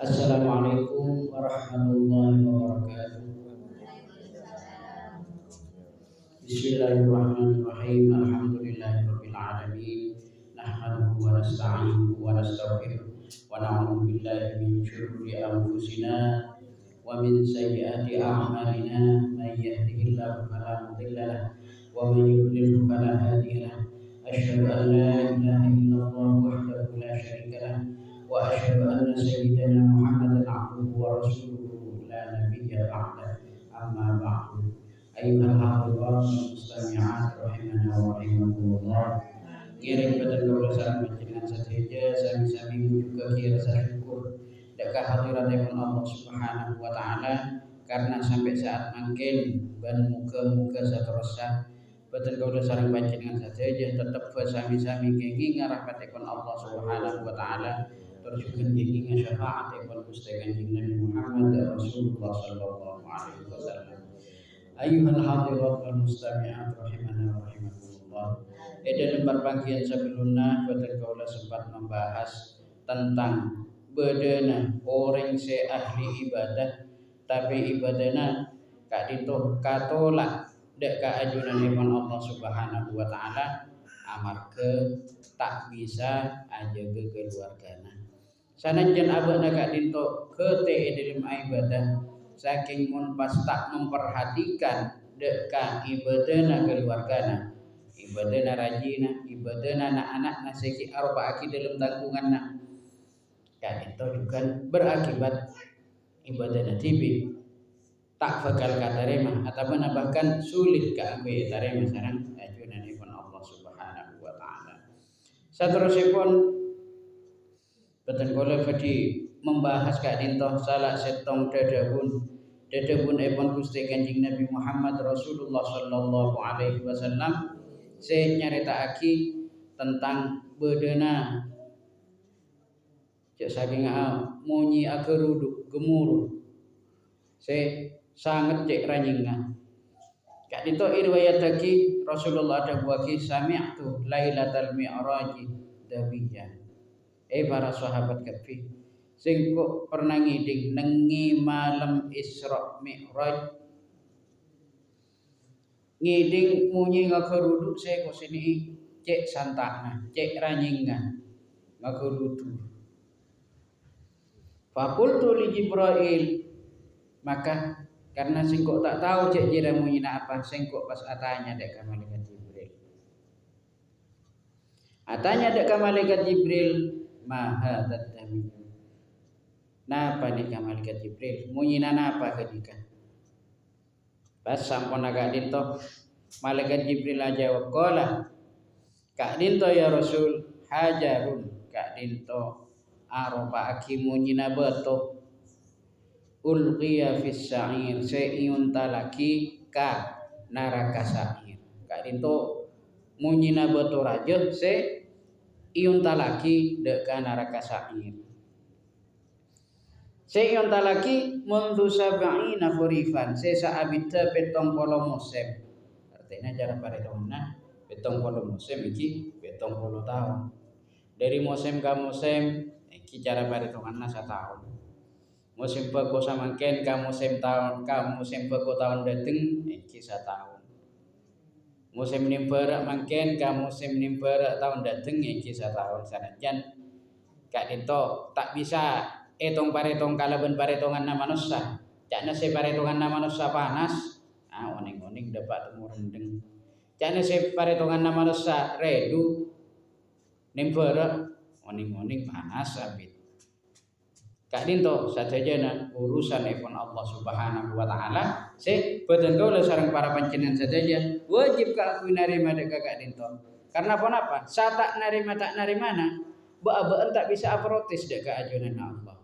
Assalamualaikum warahmatullahi wabarakatuh. Bismillahirrahmanirrahim. Alhamdulillahirabbil alamin. Nahmaduhu wa nasta'inuhu wa nastaghfiruh wa na'udzu billahi min syururi anfusina wa min sayyiati a'malina. May yahdihillahu fala mudilla lahu wa may yudlil fala hadiya lahu. Asyhadu an la ilaha illallah wahdahu la syarika lahu wa asyhadu anna sayyidana Muhammadan 'abduhu wa rasuluhu la nabiyya ba'da. Amma ba'du. Ayyuhal hadirat mustami'at rahimana wa rahimakumullah. Ngiring pada kaula sareng panjenengan sadeja sami-sami juga kieu rasa syukur dak hadiratipun Allah Subhanahu wa taala karena sampai saat mangkin ban muga-muga saterusna boten kaula sareng panjenengan sadeja tetep sami-sami kenging rahmatipun Allah Subhanahu wa taala terus juga kenging syafaatipun Gusti Kanjeng Nabi Muhammad Rasulullah sallallahu alaihi wasallam. Ayyuhal hadirat wal mustami'at rahimana wa rahimakumullah. Dalam perbagian sebelumnya boten kaula sempat membahas tentang bedana orang se ahli ibadah tapi ibadahna kadito katolak dek kaajunanipun Allah Subhanahu wa taala amarga tak bisa ajaga keluargana. Sanajan abana kadito kete dalam ibadah saking mun pas tak memperhatikan deka ibadana keluargana, ibadana rajina, ibadana anak-anak nasiki arba aki dalam tanggunganna. Dan itu juga berakibat ibadana tibi tak bakal katarema ataupun bahkan sulit kanggo tarema sareng ajunanipun Allah Subhanahu wa taala. Saterusipun boten kula badhe membahas kadintoh salah setong dadahun ipun Gusti Kanjeng Nabi Muhammad Rasulullah sallallahu alaihi wasallam se nyaritaake tentang bedana cek saking munyi agerudu gemuruh se sangat cek ranyinga kadito riwayatake Rasulullah dawuhake sami'tu lailatal mi'raj dawiyah para sahabat kabeh sing kok pernah ngiding nengi malam Isra Mi'raj ngiding munyi ngagerudu saya kok sini cek santana cek ranyingan ngagerudu fakultu li Jibril maka karena sing kok tak tahu cek jira munyi apa sing kok pas atanya dek ka malaikat Jibril atanya dek ka malaikat Jibril ma hadzal dami napa nih ka malaikat Jibril munyina napa ketika pas sampun agak dinto malaikat Jibril jawab qala kak dinto ya Rasul hajarun kak dinto aropa aki munyina beto ulqiya fis sa'ir seiun talaki ka naraka sa'ir kak dinto munyina beto raja se iun talaki de ka naraka sa'ir Seyon talaki mundu sab'ina khurifan sesa abita petong polo musim artinya cara paredona petong polo musim iki petong polo tahun dari musim ke musim iki cara paredona setahun musim peko samangken ka musim tahun ka musim peko tahun dateng iki setahun musim nimpera mangken ka musim nimpera tahun dateng iki setahun sanajan kak dito tak bisa etong paretong kalaban paretongan na manusia cakna se paretongan na manusia panas oning-oning dapat murendeng cakna se paretongan na manusia redu nimpera oning-oning panas abit kak dinto sadayana urusan ipun Allah Subhanahu wa taala se boten kaula sareng para panjenengan sadaya wajib ka aku narima dek kak dinto karena apa satak narima tak narimana ba-baan tak bisa aprotes dek ka ajunan Allah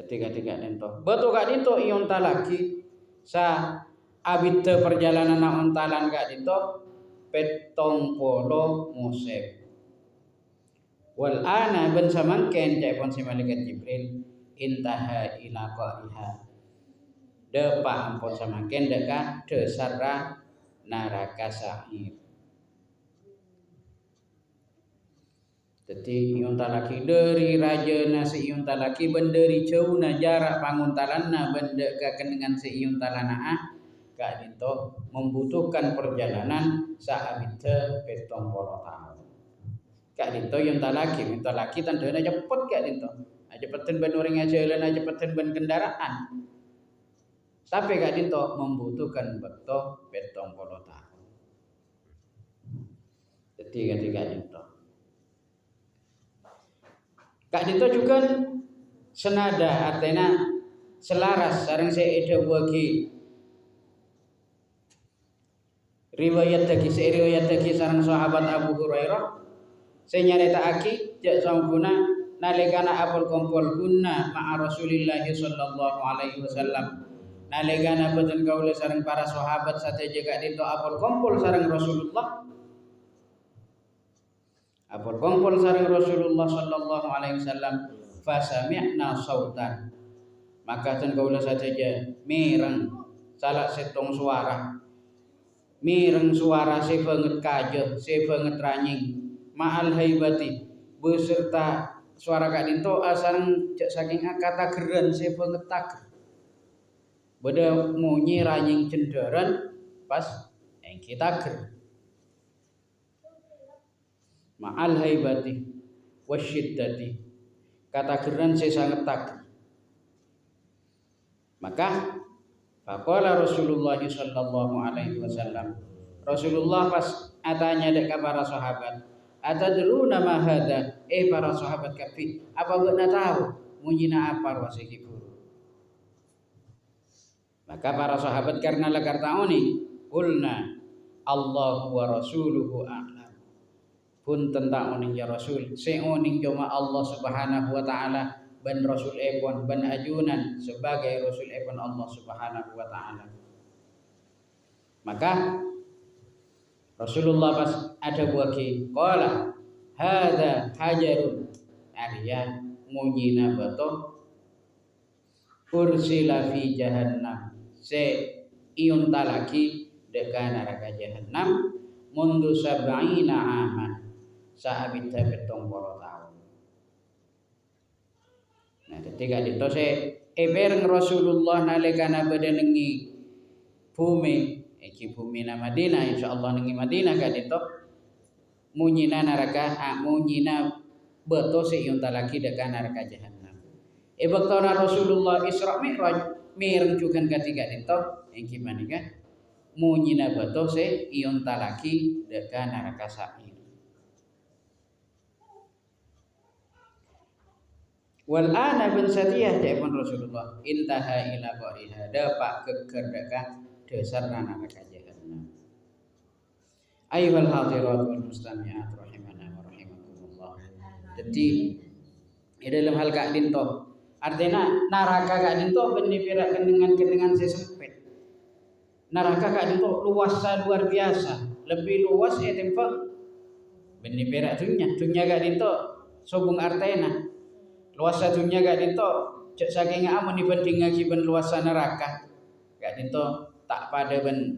ketika nento betul kak dinto ion talaki sa abite perjalanan na ontalan kak dinto petong polo musim wal ana ben samangken jaipun si malaikat Jibril intaha ila qaiha depa ampun samangken deka desara naraka sa'ir Jadi iun talaki dari raja nasi iun talaki benderi jauh na jarak bangun talana benda dengan si iun talana kak dito membutuhkan perjalanan saabita petong polo tahun. Kak dito iun talaki tandanya cepet kak dito. Cepetan ben orang jalan cepetan ben kendaraan. Tapi kak dito membutuhkan beto petong polo tahun. Jadi kak dito. Kak dito juga senada artinya selaras sareng seida bagi riwayat dagi sareng sahabat Abu Hurairah saya nyaritaake jak sampuna nalikana apul kumpul kunna ma'a Rasulillah sallallahu alaihi wasallam nalikana boten kaula sareng para sahabat sateja kak dito apul kumpul sareng Rasulullah sallallahu alaihi wasallam fasami'na sautan maka ten kaula sateja mireng salah setong suara mireng suara se banget kajeh se banget ranying ma'al haibati beserta suara kak dito asareng saking kata geran se banget tager beda munyi ranying cenderan pas engki tager ma'al haibati wasyiddati kata geran se sangat tager maka faqala Rasulullah sallallahu alaihi wasallam Rasulullah pas atanya dek para sahabat atadruna ma hada para sahabat kafi apa beuna tahu munyina apa wasiki guru maka para sahabat karena lagar tauni qulna Allahu wa rasuluhu a'lam pun tentang oning ya Rasul seoning cuma Allah Subhanahu wa taala ban Rasul epon ban ajunan sebagai Rasul epon Allah Subhanahu wa taala. Maka Rasulullah pas ada buaki qala hadza hajarun arya munyina bato ursila fi jahannam se iun talaki dekat neraka jahannam mundu sab'ina aman saabita petong polo tahun. Nah, ketika dito se ebereng Rasulullah nalikana bade nengi bumi iki bumi na Madinah insyaallah nengi Madinah ka dito munyina neraka munyina beto se iun talaki dekat neraka jahannam. Baktona Rasulullah Isra Mi'raj mireng juga ketika dito iki manika munyina beto se iun talaki dekat neraka sa'ir. Wal ana bin satiyah jaipun Rasulullah intaha ila qariha dapat kekerdekan dasar neraka jahannam. Ayyuhal hadirat wal mustami'at rahimana wa rahimakumullah. Jadi di dalam hal kak dinto artinya neraka kak dinto benih pirakan dengan sesempit. Neraka kak dinto luasnya luar biasa, lebih luas ya tempat benih pirak dunia kak dinto sobung artena. Luasa dunia gak dito cek saking amun dibanding ngaji ben luasa neraka gak dito tak pada ben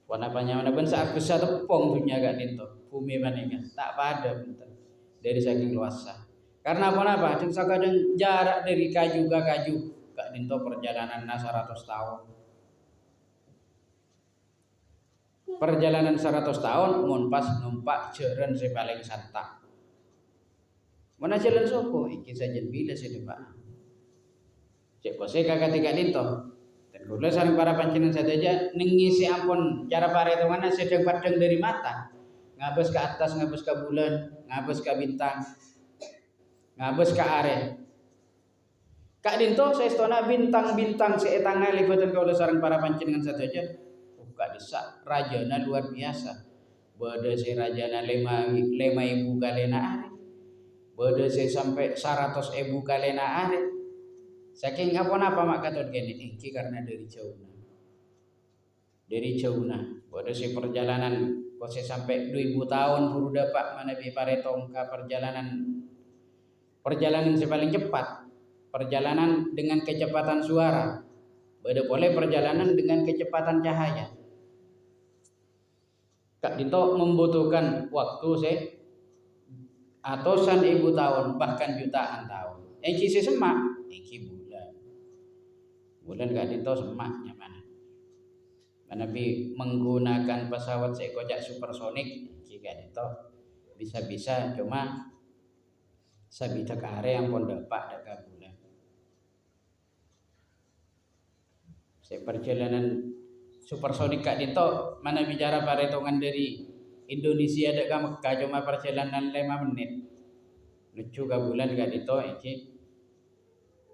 warna ben saat besar tepung dunia gak dito bumi maninga tak pada bentar dari saking luasa karena apa jeung sakadeng jarak dari kaju ke kaju gak dito perjalanan 100 tahun perjalanan 100 tahun mun pas numpak jeren se paling santak mana jalan soko iki sajen bila sedepa cek kose kakak tiga dito dan kula sareng para panjenengan sadeja nengisi ampun cara pare itu mana sedang padang dari mata ngabes ke atas ngabes ke bulan ngabes ke bintang ngabes ke are kak dinto saestona bintang-bintang seetang ngali boten kula sareng para panjenengan sadeja kak desa rajana luar biasa bade se rajana 5.000 kalena are bade saya sampai 100.000 kalena are saking apa mak katon kene iki karena dari jauhna bade saya perjalanan kok saya sampai 2000 tahun buru dapat manabi paretong ka perjalanan saya paling cepat perjalanan dengan kecepatan suara bade boleh perjalanan dengan kecepatan cahaya kak dito membutuhkan waktu saya atusan ribu tahun bahkan jutaan tahun. Iki si semak, iki bulan. Bulan gak dito semaknya mana? Nabi menggunakan pesawat sekojak supersonik, iki gak dito bisa-bisa cuma sabita kare yang pun dapat dekat bulan. Perjalanan supersonik kak dito mana bicara paretongan dari Indonesia dekat Mekah cuma perjalanan 5 menit. Lucu ke bulan kak dito iki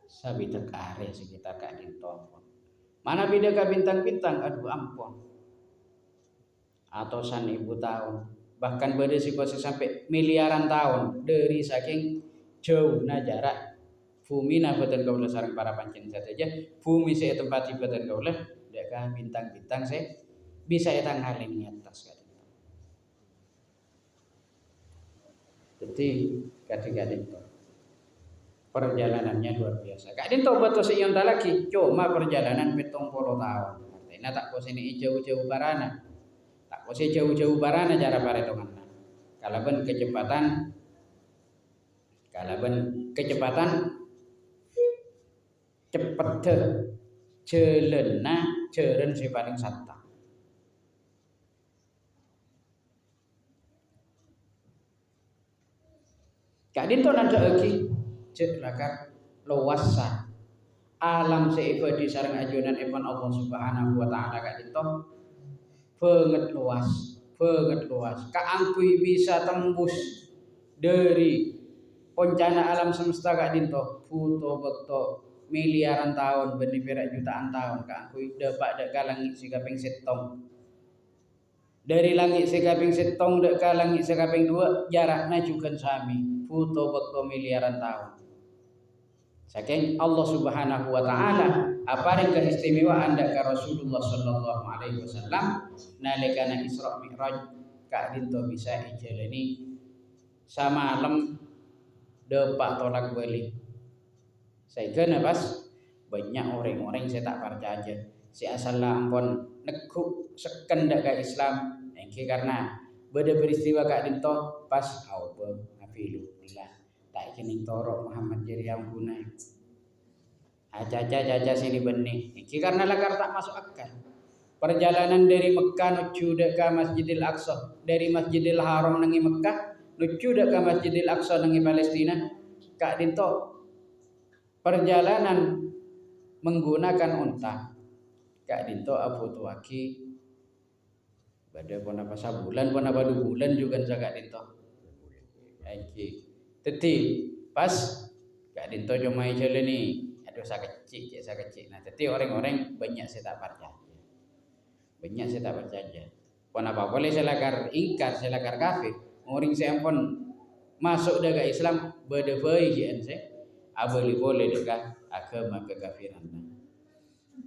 sabita kare sekitar kak dito. Mana beda ke bintang-bintang, aduh ampun. Atusan ribu tahun, bahkan berisiko sampai miliaran tahun dari saking jauhnya jarak bumi nabatan kaulah sarang para pancen saja bumi saya tempat ibatan kaulah dekat bintang-bintang saya bisa etang halin di atas kan. Jadi kadang-kadang perjalanannya luar biasa. Kak Dinto betul sih yang lagi cuma perjalanan 70 tahun. Artinya tak kau sini jauh-jauh barana. Tak kau sini jauh-jauh barana cara paretongan. Kalaban kecepatan cepet jelena jeren si paling satta. Kak Dinto nanda lagi cek lakar luasa alam seibadi sarang ajunan iman Allah Subhanahu wa taala Kak Dinto banget luas kaangkui bisa tembus dari bencana alam semesta Kak Dinto butuh bekto miliaran tahun benih perak jutaan tahun kaangkui dapat dek langit si kaping setong dari langit si kaping setong dek langit si kaping 2 jaraknya juga sami butuh bekto miliaran tahun. Saking Allah Subhanahu wa taala aparin keistimewaan dak Rasulullah sallallahu alaihi wasallam nalikana Isra Mi'raj Kak Dinto bisa ijalani samalam depak tolak balik. Saiki pas banyak orang-orang saya tak percaya si asal ampun nekuk seken dak ka Islam engke karena beda peristiwa Kak Dinto pas auba apilu tak kening torok Muhammad jadi ampuna aja sini benih iki karena lakar tak masuk akal perjalanan dari Mekah menuju ke Masjidil Aqsa dari Masjidil Haram nangi Mekah menuju ke Masjidil Aqsa nangi Palestina Kak Dinto perjalanan menggunakan unta Kak Dinto Abu Tuwaki pada pun apa sabulan pun apa 2 bulan juga Kak Dinto iki teti pas Kak Dinto cuma jalan ni aduh saya kecil nah teti orang-orang banyak saya tak percaya pun apa boleh saya lakar ingkar saya lakar kafir orang saya pun masuk daga Islam berdebay kian saya abali boleh daga agama kekafiran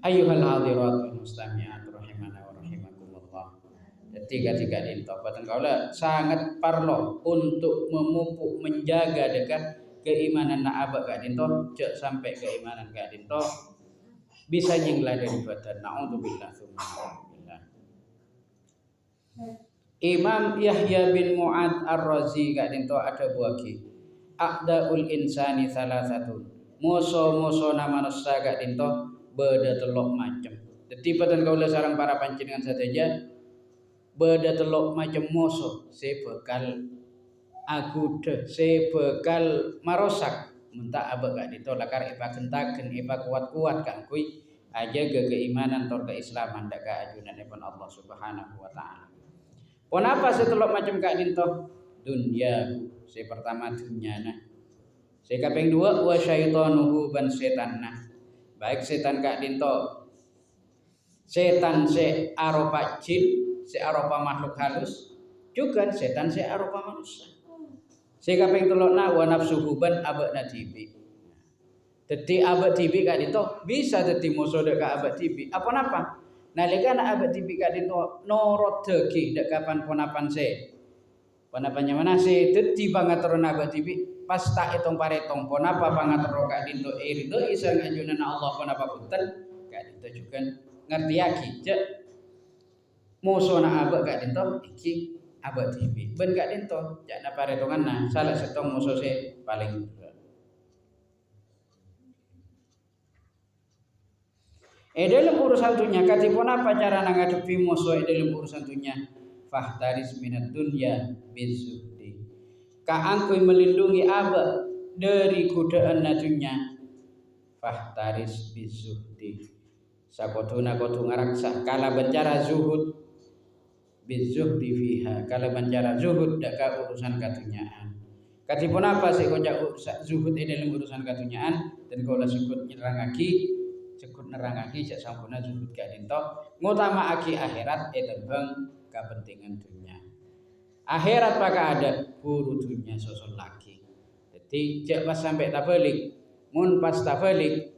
ayyuhal hadirat wal mustami'at rahimana wa rahimakumullah. Tiga Dinto patengkaula sangat parlo untuk memupuk menjaga dekat keimanan na abak Kak Dinto cek sampai keimanan Kak Dinto bisa nyinglah dari badan naudzubillah subhanallah. Imam Yahya bin Mu'ad Ar-Razi Kak Dinto ada buaki a'daul insani salasatun musuh-musuh nama manusia Kak Dinto beda telok macam. Jadi patengkaula sarang para panjenengan saja beda telok macam musuh saya bakal marosak mentak abak Kak Dinto lakar ipa gentaken ipa kuat-kuat Kak kui aja keimanan tor keislaman dak ka ajunan ipun Allah Subhanahu wa taala. Pon apa setelok macam Kak Dinto dunia saya pertama dunyana saya kaping 2 wa syaitanuhu ban setanna baik setan Kak Dinto setan se aropa jin si aropa makhluk halus juga setan si aropa manusia. Si kaping 3 wa nafsuhu ban abadna tibi. Dadi abad tibi Kak Dinto bisa dadi musuh dek abad tibi. Apa napa? Nalikana abad tibi Kak Dinto norot deki dek kapan ponapan se. Ponapannya mana se dadi pangaturun abad tibi pas tak etong paretong ponapa pangatur Kak Dinto irido isa ngajunan Allah ponapa punten Kak Dinto juga ngerti aki cek musuh na abak Kak Dinto iki abad tibi ben gak dento jakna paretonganna salah setong musose paling dalam urusan dunia katipun apa cara ngadepi musuh dalam urusan dunia fahtaris minat dunya bizuhdi ka angkui melindungi aba dari godaan dunya fahtaris bizuhdi sakotuna kotu ngaraksa kala bencara zuhud bizuhdi fiha kala bencara zuhud daka urusan katunyaan katipun apa sih kojak zuhud dalam urusan katunyaan dan kala sikut nerangake sak sampuna zuhud gak dinto ngutamaake akhirat tembang kepentingan dunia akhirat maka ada guru dunia sosok lagi jadi cek pas sampai tabalik mun pas tabalik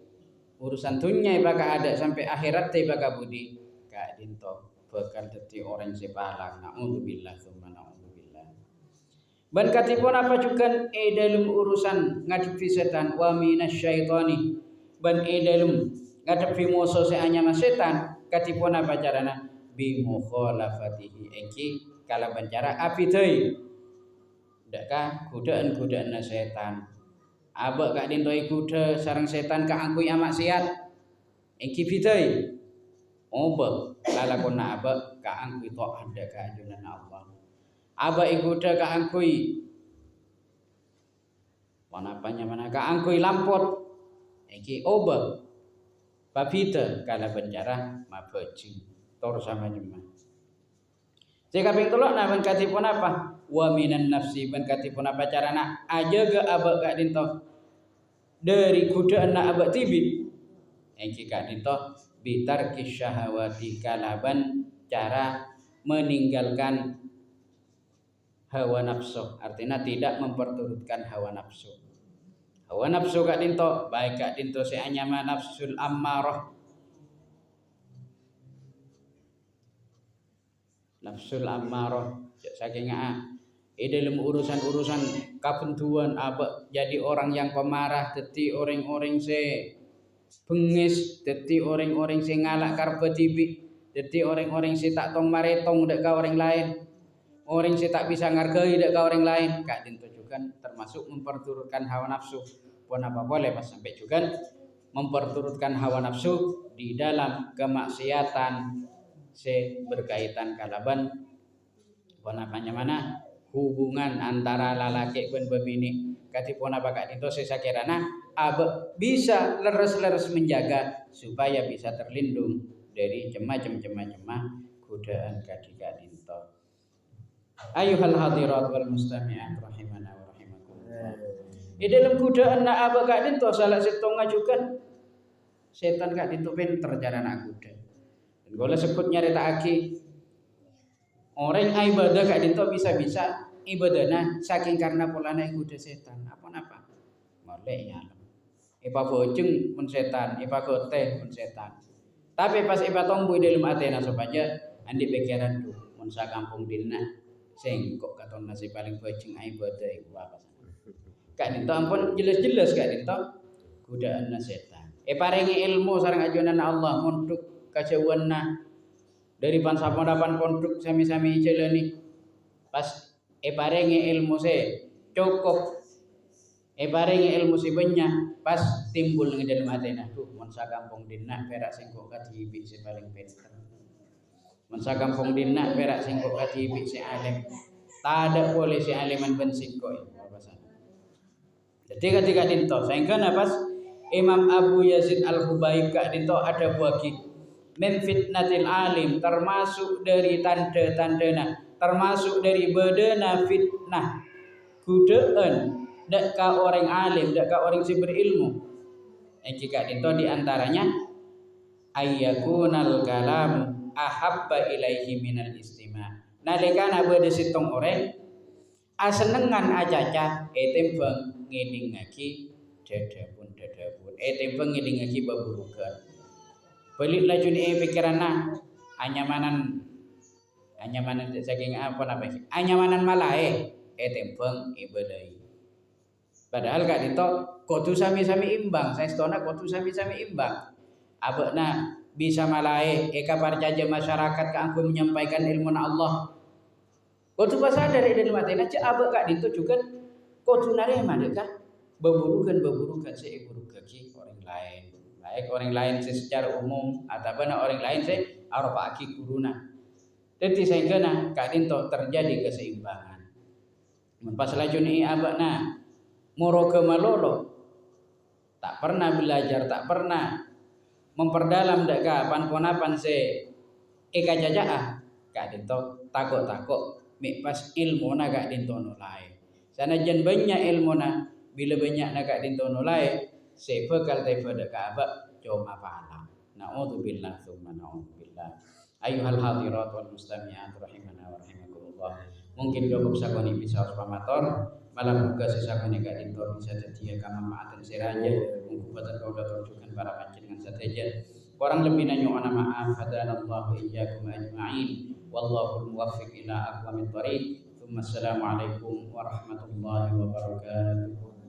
urusan dunia maka ada sampai akhirat tiba kabudi gak dinto bakal dadi orang sepalang naudzubillah tsumma naudzubillah ban katipun apa juga dalam urusan ngadepi setan wa minasyaitani ban dalam ngadepi musuh seanyama setan katipun apa carana bi mukhalafatihi iki kala bancara api deui ndak ka godaan-godaan setan aba kak dintoi kuda sareng setan ka angkui maksiat iki bidai oba lalakonna aba ka angkui taat ka ajunan Allah aba ikuda ka angkui mana ka angkui lampot iki oba babita kala penjara mabeji tor sama jema jika ping telok na ban katipun apa wa minan nafsi ban katipun apa carana ajaga aba ka dinto dari godaan aba tibi iki ka dinto bitarki syahawati kalaban cara meninggalkan hawa nafsu artinya tidak memperturutkan hawa nafsu kak dinto baik kak dinto seanyama nafsul ammarah saking dalam urusan kabentuan aba jadi orang yang pemarah dadi orang-orang se bengis dadi orang-orang se ngalak karpe tibi dadi orang-orang se tak tong maretong dek ka orang lain orang se tak bisa ngargai dek ka orang lain kak dinto juga termasuk memperturutkan hawa nafsu pun apa boleh pas sampai juga memperturutkan hawa nafsu di dalam kemaksiatan se berkaitan kalaban pun apanya mana hubungan antara lalaki dan bebini katipun apa kak dinto sesakirana aba bisa leres-leres menjaga supaya bisa terlindung dari cemah godaan kak dinto ayuhal hadirat wal mustami'at rahimana wa rahimakumullah di dalam godaan na aba kak dinto salah setong ngajukan setan kak dinto pinter cara nak kuda dan kalau sebut nyaritaake orang ibadah kak dinto bisa-bisa ibadahna saking karena polana kuda setan apa-apa molek nyalem ipa bojeng mun setan ipa goteh mun setan tapi pas ipa tomboy dalam atena supaya andi pikiran tuh mun sa kampung dina sing kok katon nasi paling bojeng ibadah iku apa kak dinto ampun jelas-jelas kak dinto godaan setan paringi ilmu sareng ajunan Allah untuk kajauanna dari pansaponapan pondok sami-sami jalani pas paringi ilmu se cukup paringi ilmu si banyak pas timbul ngi dalam atena tuh mun sa kampung dina perak sing kok katibi si paling pinter mun sa kampung dina perak sing kok katibi si alim tada boleh si aliman bensin kok jadi ketika dinto sehingga pas Imam Abu Yazid Al-Hubaib kak dinto ada buagi min fitnatil alim termasuk dari tanda-tandana termasuk dari bedana fitnah godaan dak ka orang alim dak ka orang si berilmu jika dinto diantaranya ayyakunal kalam ahabba ilaihi minal istima nalikana bade sitong orang asenengan acaca tembang ngidingake dadapun tembang ngidingake baburukan balik laju ni pikiranna anyamanan saking apa namanya anyamanan malae tembang ibadai padahal gak dito kudu sami-sami imbang saestona kudu sami-sami imbang abana bisa malae eka parcaja masyarakat kanggo menyampaikan ilmu Allah Kau tu pasal dari dan matena cak abak kak dinto juga kau tu nare madeka beburukan seburukan ki orang lain. Baik orang lain secara umum ataupun orang lain aropa aki kuruna. Jadi sehingga kak dinto terjadi keseimbangan. Pas lajun ni abak moro ke malolo tak pernah belajar, tak pernah memperdalam deka pan-ponapan eka jajaa kak dinto takok pas ilmu na kak dinto nolai. Sana jen banyak ilmu na bila banyak na kak dinto nolai sepekal tefa deka abak cuma pahala. Na'udzubillah tsumma na'udzubillah. Ayuhal hadirat wal mustami'at rahimana wa rahimakumullah. Mungkin cukup sakoni bisa pamator malam buka sesakoni kak dinto bisa tetia kamafaatan siraja mengkubatan kau tujukan para panjenengan sateja. Kurang lebih nanya ana maaf hadanallahu iyyakum ajma'in wallahu muwaffiq ila aqwamit thoriq. Assalamualaikum warahmatullahi wabarakatuh.